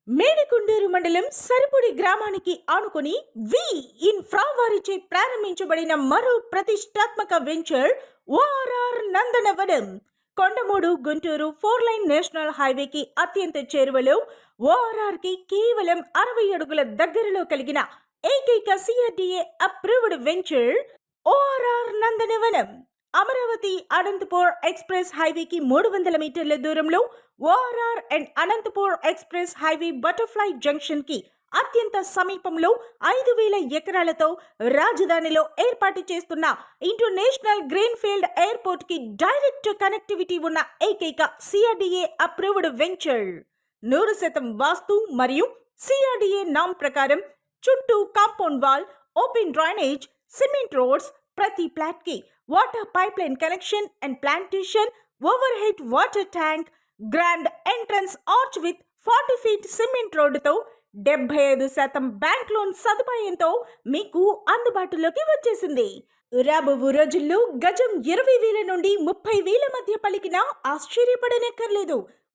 మేడికుండూరు మండలం సరిపొడి గ్రామానికి ఆనుకొని వి ఇన్ఫ్రా వారిచే ప్రారంభించబడిన మరో ప్రతిష్టాత్మక వెంచర్ ఓఆర్ఆర్ నందనవనం. కొండమూడు గుంటూరు 4 లైన్ నేషనల్ హైవేకి అత్యంత చేరువలో ఓఆర్ఆర్ కి కేవలం 60 అడుగుల దగ్గరలో కలిగిన ఏకైక సిఆర్డీఏ అప్రూవ్డ్ వెంచర్ ఓఆర్ఆర్ నందనవనం. అమరావతి అనంతపూర్ ఎక్స్ప్రెస్ హైవేకి 300 మీటర్ల దూరంలో ORR and Anantapur express highway butterfly junction కి అత్యంత సమీపంలో 5,000 ఎకరాలతో రాజధానిలో ఏర్పాటు చేస్తున్న ఇంటర్నేషనల్ గ్రీన్ఫీల్డ్ ఎయిర్పోర్ట్ కి డైరెక్ట్ కనెక్టివిటీ ఉన్న ఏకైక సిఆర్డీఏ అప్రూవ్డ్ వెంచర్. 100% వాస్తు మరియు సిఆర్డీఏ నామ్ ప్రకారం చుట్టూ compound wall, open drainage, cement roads, ప్రతి ప్లాట్ కి water pipe line connection and plantation, over head water tank, grand entrance arch with 40 feet cement రోడ్డుతో 75% బ్యాంక్ లోన్ సదుపాయంతో మీకు అందుబాటులోకి వచ్చేసింది. రాబో రోజుల్లో గజం 20,000 నుండి 30,000 మధ్య పలికినా ఆశ్చర్యపడనక్కర్లేదు.